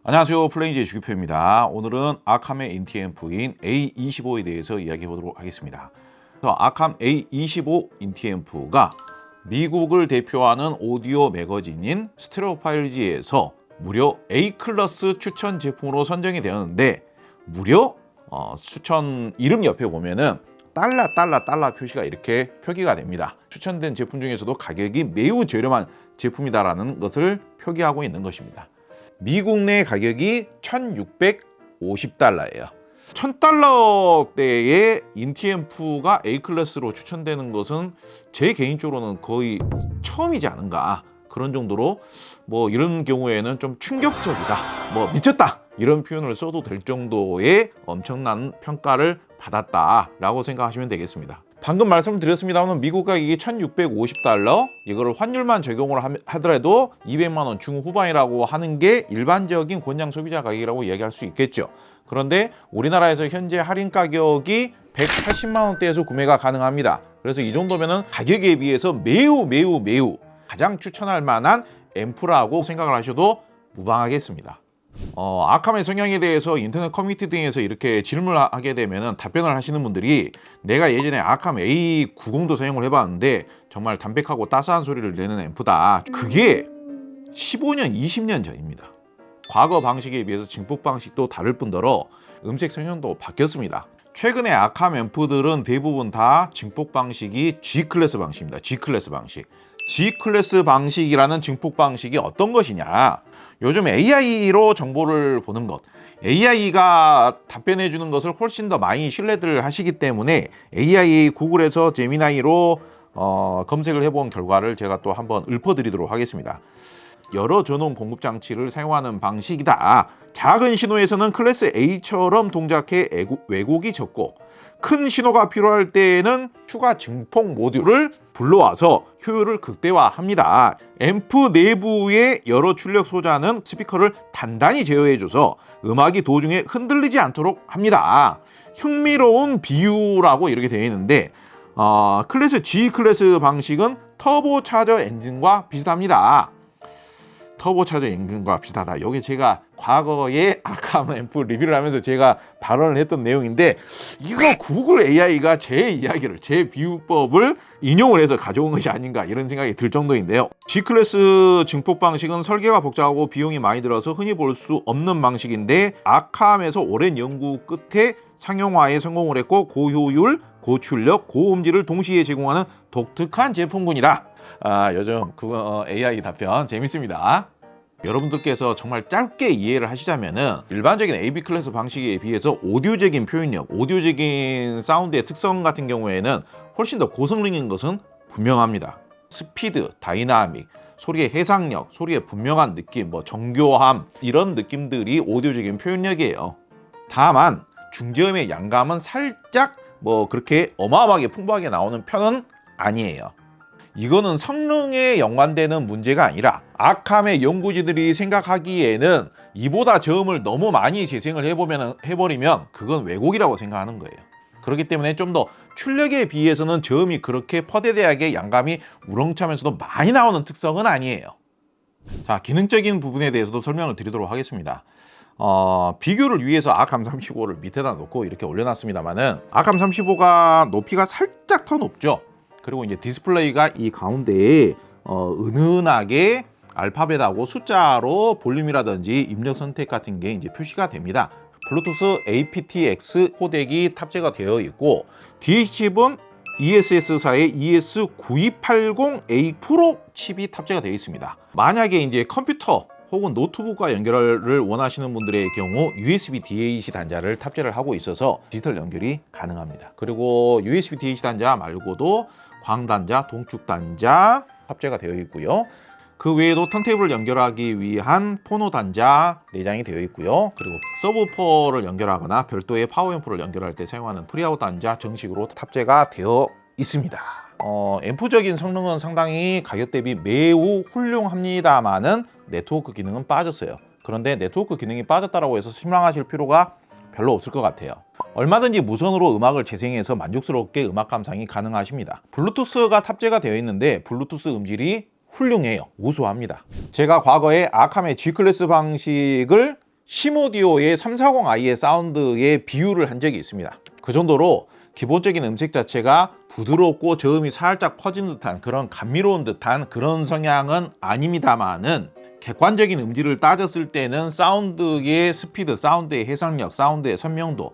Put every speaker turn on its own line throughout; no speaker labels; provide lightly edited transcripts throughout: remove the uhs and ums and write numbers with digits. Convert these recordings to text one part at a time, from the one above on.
안녕하세요. 플레인즈의 주기표입니다. 오늘은 아캄의 인티앰프인 A25에 대해서 이야기해 보도록 하겠습니다. 아캄 A25 인티앰프가 미국을 대표하는 오디오 매거진인 스테레오파일지에서 무려 A 클래스 추천 제품으로 선정이 되었는데, 무려 추천 이름 옆에 보면은 달러 표시가 이렇게 표기가 됩니다. 추천된 제품 중에서도 가격이 매우 저렴한 제품이다라는 것을 표기하고 있는 것입니다. 미국 내 가격이 1,650달러예요. 1,000달러대의 인티앰프가 A클래스로 추천되는 것은 제 개인적으로는 거의 처음이지 않은가, 그런 정도로 이런 경우에는 좀 충격적이다, 미쳤다, 이런 표현을 써도 될 정도의 엄청난 평가를 받았다라고 생각하시면 되겠습니다. 방금 말씀드렸습니다만 미국 가격이 1,650달러, 이거를 환율만 적용을 하더라도 200만 원 중후반이라고 하는 게 일반적인 권장 소비자 가격이라고 이야기할 수 있겠죠. 그런데 우리나라에서 현재 할인 가격이 180만 원대에서 구매가 가능합니다. 그래서 이 정도면은 가격에 비해서 매우 가장 추천할 만한 앰프라고 생각을 하셔도 무방하겠습니다. 아캄의 성향에 대해서 인터넷 커뮤니티 등에서 이렇게 질문을 하게 되면 답변을 하시는 분들이, 내가 예전에 아캄 A90도 사용을 해봤는데 정말 담백하고 따스한 소리를 내는 앰프다. 그게 15년, 20년 전입니다. 과거 방식에 비해서 증폭 방식도 다를 뿐더러 음색 성향도 바뀌었습니다. 최근에 아캄 앰프들은 대부분 다 증폭 방식이 G클래스 방식입니다. G클래스 방식. G클래스 방식이라는 증폭 방식이 어떤 것이냐, 요즘 AI로 정보를 보는 것, AI가 답변해 주는 것을 훨씬 더 많이 신뢰를 하시기 때문에 AI 구글에서 제미나이로 검색을 해본 결과를 제가 또 한번 읊어드리도록 하겠습니다. 여러 전원 공급 장치를 사용하는 방식이다. 작은 신호에서는 클래스 A처럼 동작해 왜곡이 적고, 큰 신호가 필요할 때에는 추가 증폭 모듈을 불러와서 효율을 극대화합니다. 앰프 내부의 여러 출력 소자는 스피커를 단단히 제어해줘서 음악이 도중에 흔들리지 않도록 합니다. 흥미로운 비유라고 이렇게 되어 있는데, 클래스 G 클래스 방식은 터보 차저 엔진과 비슷합니다. 터보 차저 엔진과 비슷하다. 여기 제가 과거에 아캄 앰프 리뷰를 하면서 제가 발언을 했던 내용인데, 이거 구글 AI가 제 이야기를, 제 비유법을 인용을 해서 가져온 것이 아닌가, 이런 생각이 들 정도인데요. G클래스 증폭 방식은 설계가 복잡하고 비용이 많이 들어서 흔히 볼 수 없는 방식인데, 아캄에서 오랜 연구 끝에 상용화에 성공을 했고, 고효율, 고출력, 고음질을 동시에 제공하는 독특한 제품군이다. 요즘 AI 답변 재밌습니다. 여러분들께서 정말 짧게 이해를 하시자면은, 일반적인 AB 클래스 방식에 비해서 오디오적인 표현력, 오디오적인 사운드의 특성 같은 경우에는 훨씬 더 고성능인 것은 분명합니다. 스피드, 다이나믹, 소리의 해상력, 소리의 분명한 느낌, 정교함, 이런 느낌들이 오디오적인 표현력이에요. 다만 중저음의 양감은 살짝 그렇게 어마어마하게 풍부하게 나오는 편은 아니에요. 이거는 성능에 연관되는 문제가 아니라, 아캄의 연구진들이 생각하기에는 이보다 저음을 너무 많이 재생을 해버리면 그건 왜곡이라고 생각하는 거예요. 그렇기 때문에 좀 더 출력에 비해서는 저음이 그렇게 퍼대대하게 양감이 우렁차면서도 많이 나오는 특성은 아니에요. 자, 기능적인 부분에 대해서도 설명을 드리도록 하겠습니다. 비교를 위해서 아캄 35를 밑에다 놓고 이렇게 올려놨습니다만은, 아캄 35가 높이가 살짝 더 높죠. 그리고 이제 디스플레이가 이 가운데에 은은하게 알파벳하고 숫자로 볼륨이라든지 입력 선택 같은 게 이제 표시가 됩니다. 블루투스 aptX 코덱이 탑재가 되어 있고, DH칩은 ESS사의 ES9280A 프로 칩이 탑재가 되어 있습니다. 만약에 이제 컴퓨터 혹은 노트북과 연결을 원하시는 분들의 경우 USB DAC 단자를 탑재를 하고 있어서 디지털 연결이 가능합니다. 그리고 USB DAC 단자 말고도 광단자, 동축단자 탑재가 되어 있고요. 그 외에도 턴테이블을 연결하기 위한 포노 단자 내장이 되어 있고요. 그리고 서브우퍼를 연결하거나 별도의 파워앰프를 연결할 때 사용하는 프리아웃 단자 정식으로 탑재가 되어 있습니다. 앰프적인 성능은 상당히 가격 대비 매우 훌륭합니다만은 네트워크 기능은 빠졌어요. 그런데 네트워크 기능이 빠졌다고 해서 실망하실 필요가 별로 없을 것 같아요. 얼마든지 무선으로 음악을 재생해서 만족스럽게 음악 감상이 가능하십니다. 블루투스가 탑재가 되어 있는데 블루투스 음질이 훌륭해요. 우수합니다. 제가 과거에 아캄의 G클래스 방식을 심오디오의 340i의 사운드에 비유를 한 적이 있습니다. 그 정도로 기본적인 음색 자체가 부드럽고 저음이 살짝 퍼지는 듯한 그런 감미로운 듯한 그런 성향은 아닙니다만은 객관적인 음질을 따졌을 때는 사운드의 스피드, 사운드의 해상력, 사운드의 선명도,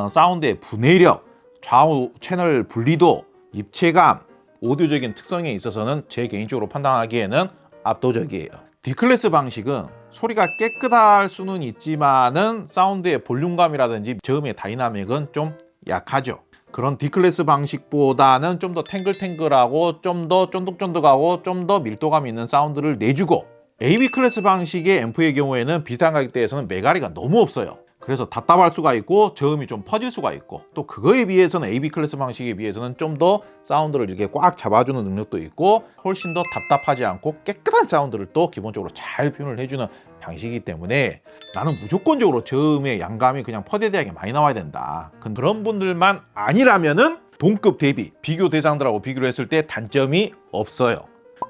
사운드의 분해력, 좌우 채널 분리도, 입체감, 오디오적인 특성에 있어서는 제 개인적으로 판단하기에는 압도적이에요. D클래스 방식은 소리가 깨끗할 수는 있지만은 사운드의 볼륨감이라든지 저음의 다이나믹은 좀 약하죠. 그런 D클래스 방식보다는 좀 더 탱글탱글하고 좀 더 쫀득쫀득하고 좀 더 밀도감 있는 사운드를 내주고, AB 클래스 방식의 앰프의 경우에는 비슷한 가격대에서는 메가리가 너무 없어요. 그래서 답답할 수가 있고 저음이 좀 퍼질 수가 있고, 또 그거에 비해서는 AB 클래스 방식에 비해서는 좀 더 사운드를 이렇게 꽉 잡아주는 능력도 있고 훨씬 더 답답하지 않고 깨끗한 사운드를 또 기본적으로 잘 표현을 해주는 방식이기 때문에 나는 무조건적으로 저음의 양감이 그냥 퍼대대하게 많이 나와야 된다, 그런 분들만 아니라면은 동급 대비 비교 대상들하고 비교를 했을 때 단점이 없어요.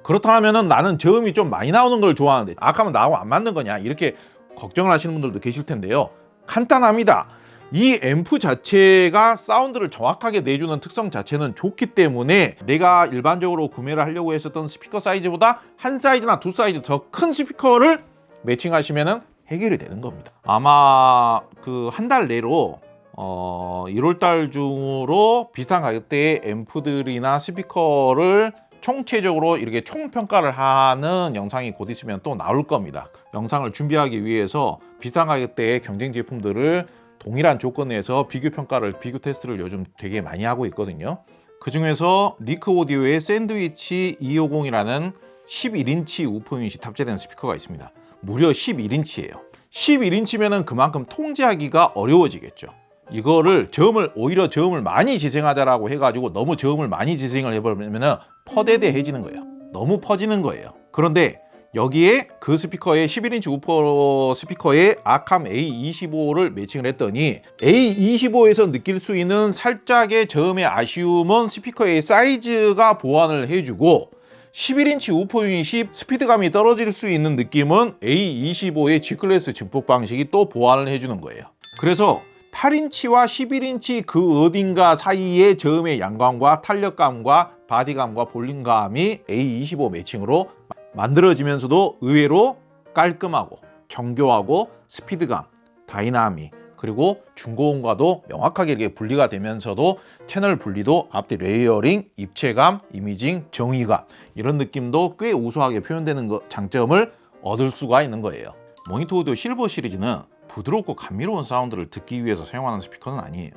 그렇다면은 나는 저음이 좀 많이 나오는 걸 좋아하는데 아까면 나하고 안 맞는 거냐, 이렇게 걱정을 하시는 분들도 계실 텐데요. 간단합니다. 이 앰프 자체가 사운드를 정확하게 내주는 특성 자체는 좋기 때문에 내가 일반적으로 구매를 하려고 했었던 스피커 사이즈보다 한 사이즈나 두 사이즈 더 큰 스피커를 매칭하시면 해결이 되는 겁니다. 아마 그 한 달 내로 1월달 중으로 비슷한 가격대의 앰프들이나 스피커를 총체적으로 이렇게 총평가를 하는 영상이 곧 있으면 또 나올 겁니다. 영상을 준비하기 위해서 비슷한 가격대의 경쟁 제품들을 동일한 조건에서 비교 평가를, 비교 테스트를 요즘 되게 많이 하고 있거든요. 그 중에서 리크 오디오의 샌드위치 250이라는 11인치 우퍼 유닛이 탑재된 스피커가 있습니다. 무려 11인치예요. 11인치면은 그만큼 통제하기가 어려워지겠죠. 이거를 오히려 저음을 많이 지생하자라고 해가지고 너무 저음을 많이 지생을 해버리면 퍼대대해지는 거예요. 너무 퍼지는 거예요. 그런데 여기에 그 스피커에 11인치 우퍼 스피커에 아캄 A25를 매칭을 했더니 A25에서 느낄 수 있는 살짝의 저음의 아쉬움은 스피커의 사이즈가 보완을 해주고, 11인치 우퍼 유닛이 스피드감이 떨어질 수 있는 느낌은 A25의 G클래스 증폭 방식이 또 보완을 해주는 거예요. 그래서 8인치와 11인치 그 어딘가 사이의 저음의 양감과 탄력감과 바디감과 볼륨감이 A25 매칭으로 만들어지면서도 의외로 깔끔하고 정교하고 스피드감, 다이나믹, 그리고 중고음과도 명확하게 이렇게 분리가 되면서도 채널 분리도, 앞뒤 레이어링, 입체감, 이미징, 정의감, 이런 느낌도 꽤 우수하게 표현되는 장점을 얻을 수가 있는 거예요. 모니터 오디오 실버 시리즈는 부드럽고 감미로운 사운드를 듣기 위해서 사용하는 스피커는 아니에요.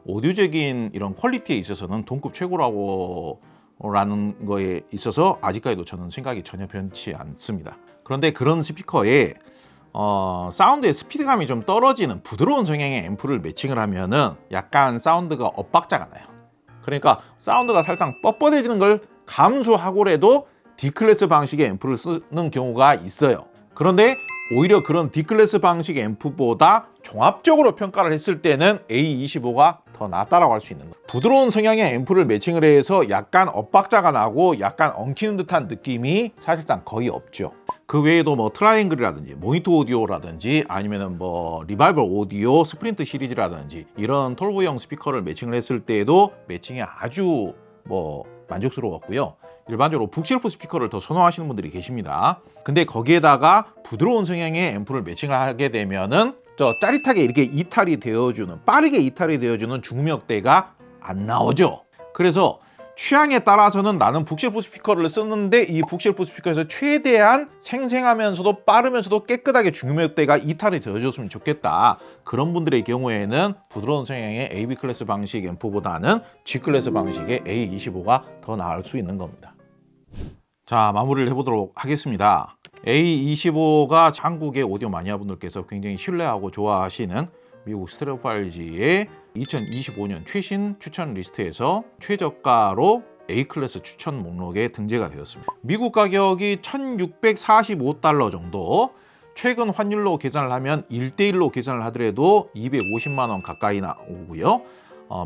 오디오적인 이런 퀄리티에 있어서는 동급 최고라고 라는 거에 있어서 아직까지도 저는 생각이 전혀 변치 않습니다. 그런데 그런 스피커에 사운드의 스피드감이 좀 떨어지는 부드러운 성향의 앰프를 매칭을 하면은 약간 사운드가 엇박자가 나요. 그러니까 사운드가 살짝 뻣뻣해지는 걸 감수하고라도 D클래스 방식의 앰프를 쓰는 경우가 있어요. 그런데 오히려 그런 D클래스 방식 앰프보다 종합적으로 평가를 했을 때는 A25가 더 낫다라고 할 수 있는 거예요. 부드러운 성향의 앰프를 매칭을 해서 약간 엇박자가 나고 약간 엉키는 듯한 느낌이 사실상 거의 없죠. 그 외에도 뭐 트라이앵글이라든지 모니터 오디오라든지 아니면은 뭐 리발버 오디오 스프린트 시리즈라든지 이런 톨보형 스피커를 매칭을 했을 때에도 매칭이 아주 뭐 만족스러웠고요. 일반적으로 북쉘프 스피커를 더 선호하시는 분들이 계십니다. 근데 거기에다가 부드러운 성향의 앰프를 매칭을 하게 되면은 짜릿하게 이렇게 이탈이 되어주는, 빠르게 이탈이 되어주는 중음역대가 안 나오죠. 그래서 취향에 따라서는 나는 북쉘프 스피커를 쓰는데 이 북쉘프 스피커에서 최대한 생생하면서도 빠르면서도 깨끗하게 중음역대가 이탈이 되어줬으면 좋겠다. 그런 분들의 경우에는 부드러운 성향의 AB 클래스 방식 앰프보다는 G 클래스 방식의 A25가 더 나을 수 있는 겁니다. 자, 마무리를 해보도록 하겠습니다. A25가 한국의 오디오 마니아분들께서 굉장히 신뢰하고 좋아하시는 미국 스테레오파일지의 2025년 최신 추천 리스트에서 최저가로 A클래스 추천 목록에 등재가 되었습니다. 미국 가격이 1645달러 정도, 최근 환율로 계산을 하면 1대1로 계산을 하더라도 250만 원 가까이 나오고요.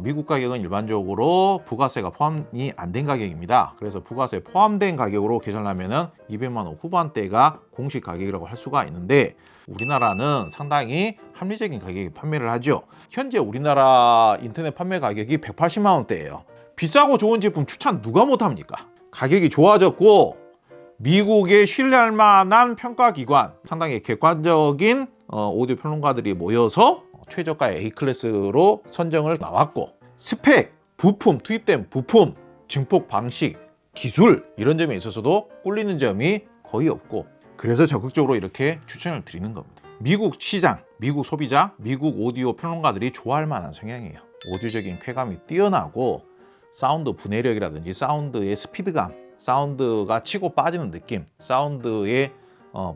미국 가격은 일반적으로 부가세가 포함이 안 된 가격입니다. 그래서 부가세 포함된 가격으로 계산을 하면 200만 원 후반대가 공식 가격이라고 할 수가 있는데, 우리나라는 상당히 합리적인 가격에 판매를 하죠. 현재 우리나라 인터넷 판매 가격이 180만 원대예요. 비싸고 좋은 제품 추천 누가 못합니까? 가격이 좋아졌고 미국의 신뢰할 만한 평가기관, 상당히 객관적인 오디오 평론가들이 모여서 최저가의 A클래스로 선정을 나왔고, 스펙, 부품, 투입된 부품, 증폭 방식, 기술 이런 점에 있어서도 꿀리는 점이 거의 없고, 그래서 적극적으로 이렇게 추천을 드리는 겁니다. 미국 시장, 미국 소비자, 미국 오디오 평론가들이 좋아할 만한 성향이에요. 오디오적인 쾌감이 뛰어나고 사운드 분해력이라든지 사운드의 스피드감, 사운드가 치고 빠지는 느낌, 사운드의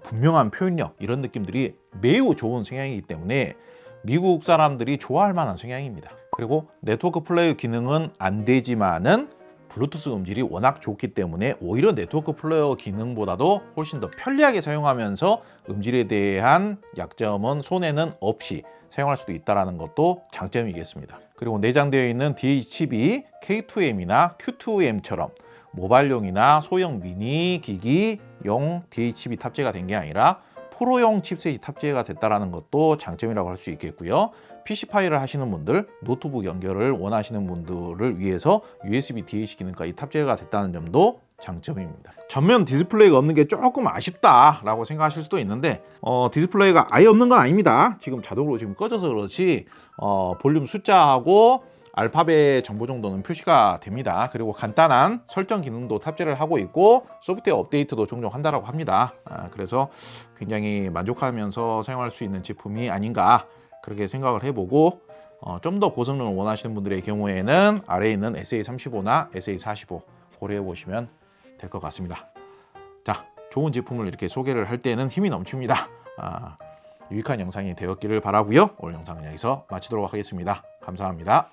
분명한 표현력 이런 느낌들이 매우 좋은 성향이기 때문에 미국 사람들이 좋아할 만한 성향입니다. 그리고 네트워크 플레이어 기능은 안 되지만은 블루투스 음질이 워낙 좋기 때문에 오히려 네트워크 플레이어 기능보다도 훨씬 더 편리하게 사용하면서 음질에 대한 약점은 손해는 없이 사용할 수도 있다는 것도 장점이겠습니다. 그리고 내장되어 있는 DHB K2M이나 Q2M처럼 모바일용이나 소형 미니 기기용 DHB 탑재가 된 게 아니라 프로용 칩셋이 탑재가 됐다는 것도 장점이라고 할 수 있겠고요. PC 파일을 하시는 분들, 노트북 연결을 원하시는 분들을 위해서 USB DAC 기능까지 탑재가 됐다는 점도 장점입니다. 전면 디스플레이가 없는 게 조금 아쉽다라고 생각하실 수도 있는데 디스플레이가 아예 없는 건 아닙니다. 지금 자동으로 지금 꺼져서 그렇지 볼륨 숫자하고 알파벳 정보 정도는 표시가 됩니다. 그리고 간단한 설정 기능도 탑재를 하고 있고 소프트웨어 업데이트도 종종 한다고 합니다. 그래서 굉장히 만족하면서 사용할 수 있는 제품이 아닌가 그렇게 생각을 해보고 좀 더 고성능을 원하시는 분들의 경우에는 아래에 있는 SA35나 SA45 고려해 보시면 될 것 같습니다. 자, 좋은 제품을 이렇게 소개를 할 때는 힘이 넘칩니다. 유익한 영상이 되었기를 바라고요. 오늘 영상은 여기서 마치도록 하겠습니다. 감사합니다.